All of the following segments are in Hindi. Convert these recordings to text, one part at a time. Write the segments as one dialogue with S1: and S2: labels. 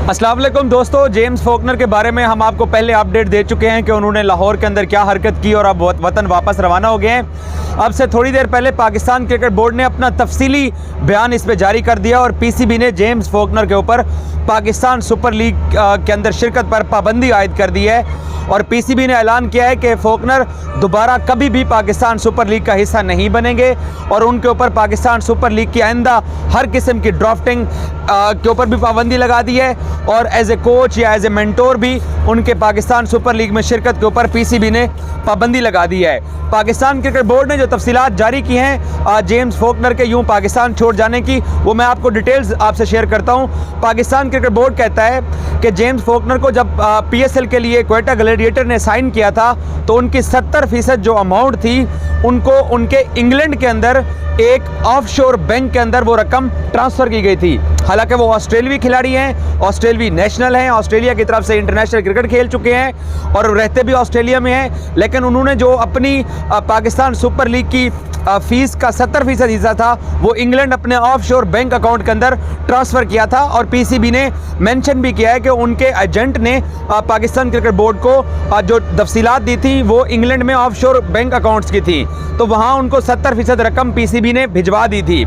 S1: अस्सलाम वालेकुम दोस्तों, जेम्स फॉकनर के बारे में हम आपको पहले अपडेट दे चुके हैं कि उन्होंने लाहौर के अंदर क्या हरकत की और अब वतन वापस रवाना हो गए हैं। अब से थोड़ी देर पहले पाकिस्तान क्रिकेट बोर्ड ने अपना तफसीली बयान इस पर जारी कर दिया और पीसीबी ने जेम्स फॉकनर के ऊपर पाकिस्तान सुपर लीग के अंदर शिरकत पर पाबंदी आयद कर दी है और पीसीबी ने ऐलान किया है कि फॉकनर दोबारा कभी भी पाकिस्तान सुपर लीग का हिस्सा नहीं बनेंगे और उनके ऊपर पाकिस्तान सुपर लीग की आइंदा हर किस्म की ड्राफ्टिंग के ऊपर भी पाबंदी लगा दी है और एज ए कोच या एज ए मेंटोर भी उनके पाकिस्तान सुपर लीग में शिरकत के ऊपर पीसीबी ने पाबंदी लगा दी है। पाकिस्तान क्रिकेट बोर्ड ने जो तफसीलात जारी की हैं जेम्स फॉकनर के यूं पाकिस्तान छोड़ जाने की, वो मैं आपको डिटेल्स आपसे शेयर करता हूं। पाकिस्तान क्रिकेट बोर्ड कहता है कि जेम्स फॉकनर को जब पीएसएल के लिए क्वेटा ग्लैडिएटर ने साइन किया था तो उनकी 70% जो अमाउंट थी उनको उनके इंग्लैंड के अंदर एक ऑफशोर बैंक के अंदर वो रकम ट्रांसफ़र की गई थी। हालांकि वो ऑस्ट्रेलवी खिलाड़ी हैं, ऑस्ट्रेलवी नेशनल हैं, ऑस्ट्रेलिया की तरफ से इंटरनेशनल क्रिकेट खेल चुके हैं और रहते भी ऑस्ट्रेलिया में हैं, लेकिन उन्होंने जो अपनी पाकिस्तान सुपर लीग की फीस का 70% हिस्सा था वो इंग्लैंड अपने ऑफशोर बैंक अकाउंट के अंदर ट्रांसफ़र किया था और पीसीबी ने मेंशन भी किया है कि उनके एजेंट ने पाकिस्तान क्रिकेट बोर्ड को जो तफसीलात दी थी वो इंग्लैंड में ऑफशोर बैंक अकाउंट्स की थी, तो वहाँ उनको 70% रकम पीसीबी ने भिजवा दी थी।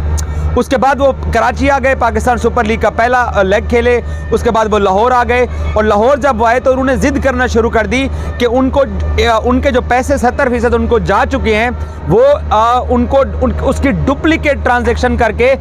S1: उसके बाद वो कराची आ गए, पाकिस्तान सुपर लीग का पहला लेग खेले, उसके बाद वो लाहौर आ गए और लाहौर जब वो आए तो उन्होंने ज़िद करना शुरू कर दी कि उनके जो पैसे 70% उनको जा चुके हैं वो उसकी डुप्लीकेट ट्रांजैक्शन करके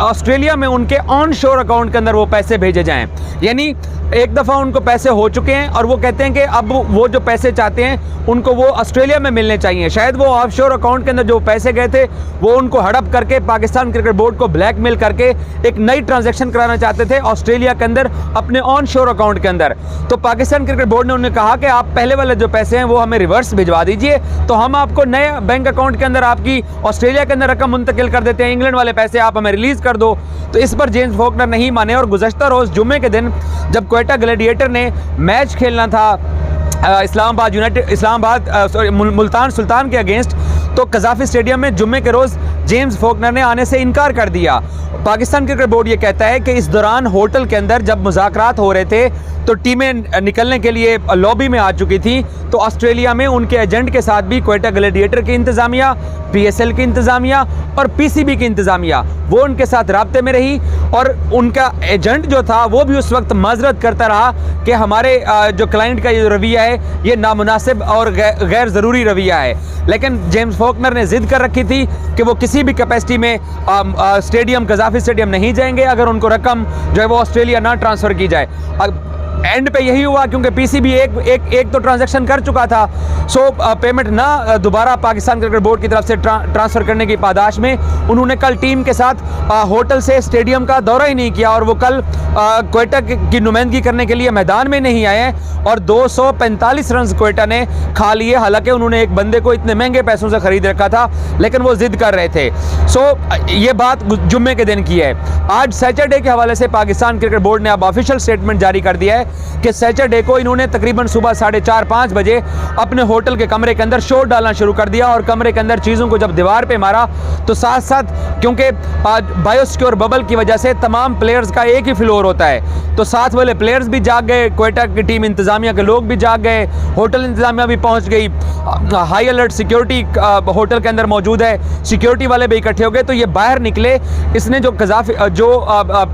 S1: ऑस्ट्रेलिया में उनके ऑन शोर अकाउंट के अंदर वो पैसे भेजे जाएं। यानी एक दफ़ा उनको पैसे हो चुके हैं और वो कहते हैं कि अब वो जो पैसे चाहते हैं उनको वो ऑस्ट्रेलिया में मिलने चाहिए। शायद वो ऑफशोर अकाउंट के अंदर जो पैसे गए थे वो उनको हड़प करके पाकिस्तान क्रिकेट बोर्ड को ब्लैकमेल करके एक नई ट्रांजैक्शन कराना चाहते थे ऑस्ट्रेलिया के अंदर अपने ऑन शोर अकाउंट के अंदर। तो पाकिस्तान क्रिकेट बोर्ड ने उन्हें कहा कि आप पहले वाले जो पैसे हैं वो हमें रिवर्स भिजवा दीजिए, तो हम आपको नए बैंक अकाउंट के अंदर आपकी ऑस्ट्रेलिया के अंदर रकम मुंतकिल कर देते हैं, इंग्लैंड वाले पैसे आप हमें रिलीज़ कर दो। तो इस पर जेम्स फॉकनर नहीं माने और गुज़श्ता रोज़ जुम्मे के दिन जब क्वेटा ग्लैडिएटर ने मैच खेलना था मुल्तान सुल्तान के अगेंस्ट, तो कज़ाफ़ी स्टेडियम में जुम्मे के रोज़ जेम्स फॉकनर ने आने से इनकार कर दिया। पाकिस्तान क्रिकेट बोर्ड ये कहता है कि इस दौरान होटल के अंदर जब मुज़ाकरात हो रहे थे तो टीमें निकलने के लिए लॉबी में आ चुकी थी, तो ऑस्ट्रेलिया में उनके एजेंट के साथ भी क्वेटा ग्लैडिएटर की इंतज़ामिया, पीएसएल की इंतज़ामिया और पीसीबी की इंतज़ामिया वो उनके साथ राब्ते में रही और उनका एजेंट जो था वो भी उस वक्त माजरत करता रहा कि हमारे जो क्लाइंट का ये रवैया है ये नामुनासिब और गैर ज़रूरी रवैया है। लेकिन जेम्स फॉकनर ने ज़िद कर रखी थी कि वो किसी भी कैपेसिटी में स्टेडियम कज़ाफ़ी स्टेडियम नहीं जाएंगे अगर उनको रकम जो है वो ऑस्ट्रेलिया ना ट्रांसफ़र की जाए। एंड पे यही हुआ क्योंकि पीसीबी एक तो ट्रांजैक्शन कर चुका था, सो पेमेंट ना दोबारा पाकिस्तान क्रिकेट बोर्ड की तरफ से ट्रांसफ़र करने की पादाश में उन्होंने कल टीम के साथ होटल से स्टेडियम का दौरा ही नहीं किया और वो कल क्वेटा की नुमाइंदगी करने के लिए मैदान में नहीं आए और 245 रन क्वेटा ने खा लिए। हालांकि उन्होंने एक बंदे को इतने महंगे पैसों से ख़रीद रखा था लेकिन वो ज़िद कर रहे थे। सो ये बात जुम्मे के दिन की है। आज सैटरडे के हवाले से पाकिस्तान क्रिकेट बोर्ड ने अब ऑफिशियल स्टेटमेंट जारी कर दिया है कि सैटरडे को इन्होंने तकरीबन सुबह 4:30-5 बजे अपने होटल के कमरे के अंदर शोर डालना शुरू कर दिया और कमरे के अंदर चीज़ों को जब दीवार पे मारा तो साथ साथ क्योंकि बायोसिक्योर बबल की वजह से तमाम प्लेयर्स का एक ही फ्लोर होता है तो साथ वाले प्लेयर्स भी जाग गए, क्वेटा की टीम इंतज़ामिया के लोग भी जाग गए, होटल इंतज़ामिया भी पहुंच गई, हाई अलर्ट सिक्योरिटी होटल के अंदर मौजूद है, सिक्योरिटी वाले भी इकट्ठे हो गए। तो ये बाहर निकले, इसने जो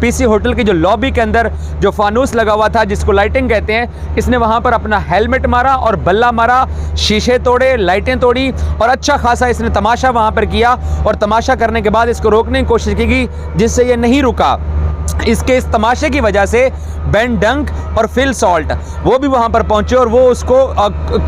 S1: पीसी होटल की जो लॉबी के अंदर जो फानूस लगा हुआ था जिसको लाइटिंग कहते हैं, इसने वहाँ पर अपना हेलमेट मारा और बल्ला मारा, शीशे तोड़े, लाइटें तोड़ी और अच्छा खासा इसने तमाशा वहाँ पर किया और तमाशा करने के बाद इसको रोकने की कोशिश की गई जिससे ये नहीं रुका। इसके इस तमाशे की वजह से बेन डंक और फिल सॉल्ट वो भी वहाँ पर पहुँचे और वो उसको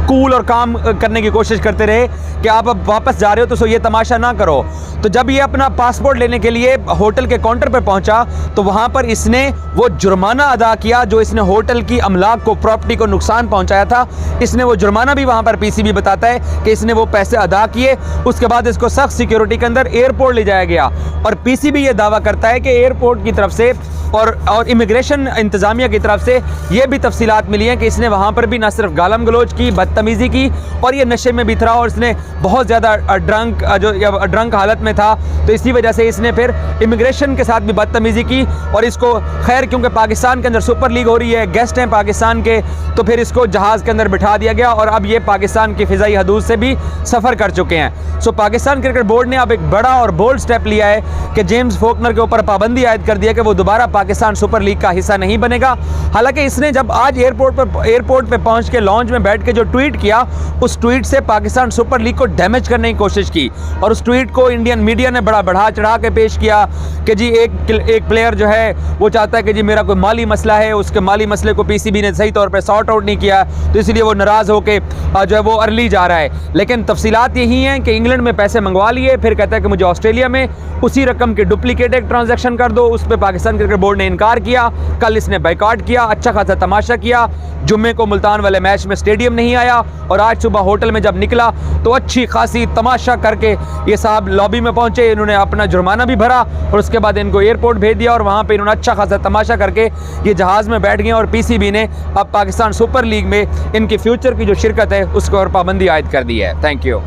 S1: कूल और काम करने की कोशिश करते रहे कि आप अब वापस जा रहे हो तो ये तमाशा ना करो। तो जब ये अपना पासपोर्ट लेने के लिए होटल के काउंटर पर पहुँचा तो वहाँ पर इसने वो जुर्माना अदा किया जो इसने होटल की अमलाक को, प्रॉपर्टी को नुकसान पहुँचाया था। इसने वो जुर्माना भी वहाँ पर पीसीबी बताता है कि इसने वो पैसे अदा किए। उसके बाद इसको सख्त सिक्योरिटी के अंदर एयरपोर्ट ले जाया गया और पीसीबी ये दावा करता है कि एयरपोर्ट की तरफ से और इमिग्रेशन इंतज़ामिया की तरफ से ये भी तफसीलात मिली हैं कि इसने वहाँ पर भी ना सिर्फ गालम गलोच की, बदतमीज़ी की, और ये नशे में भी था और इसने बहुत ज़्यादा ड्रंक हालत में था, तो इसी वजह से इसने फिर इमिग्रेशन के साथ भी बदतमीज़ी की। और इसको खैर क्योंकि पाकिस्तान के अंदर सुपर लीग हो रही है, गेस्ट हैं पाकिस्तान के, तो फिर इसको जहाज़ के अंदर बिठा दिया गया और अब ये पाकिस्तान की फ़िज़ाई हदूद से भी सफ़र कर चुके हैं। सो पाकिस्तान क्रिकेट बोर्ड ने अब एक बड़ा और बोल्ड स्टेप लिया है कि जेम्स फोकनर के ऊपर पाबंदी आयद कर दिया कि वो दोबारा पाकिस्तान सुपर लीग का हिस्सा नहीं बनेगा। हालांकि इसने जब आज एयरपोर्ट पे पहुंच के लॉन्च में बैठ के जो ट्वीट किया, उस ट्वीट से पाकिस्तान सुपर लीग को डैमेज करने की कोशिश की और उस ट्वीट को इंडियन मीडिया ने बड़ा बढ़ा चढ़ा के पेश किया कि जी एक प्लेयर जो है वो चाहता है कि जी मेरा कोई माली मसला है, उसके माली मसले को पीसीबी ने सही तौर पर सॉर्ट आउट नहीं किया, तो इसलिए वो नाराज़ होकर जो है वो अर्ली जा रहा है। लेकिन तफसीलात यही हैं कि इंग्लैंड में पैसे मंगवा लिए, फिर कहता है कि मुझे ऑस्ट्रेलिया में उसी रकम के डुप्लीकेट एक ट्रांजैक्शन कर दो। उस पर पाकिस्तान क्रिकेट बोर्ड ने इनकार किया। कल इसने बाइकआउट किया, अच्छा खासा तमाशा किया। जुम्मे को मुल्तान वाले मैच में स्टेडियम नहीं आया और आज सुबह होटल में जब निकला तो अच्छी खासी तमाशा करके ये साहब लॉबी में पहुंचे। इन्होंने अपना जुर्माना भी भरा और उसके बाद इनको एयरपोर्ट भेज दिया और वहाँ पे इन्होंने अच्छा खासा तमाशा करके ये जहाज़ में बैठ गए और पीसीबी ने अब पाकिस्तान सुपर लीग में इनकी फ्यूचर की जो शिरकत है उसके और पाबंदी आयद कर दी है। Thank you.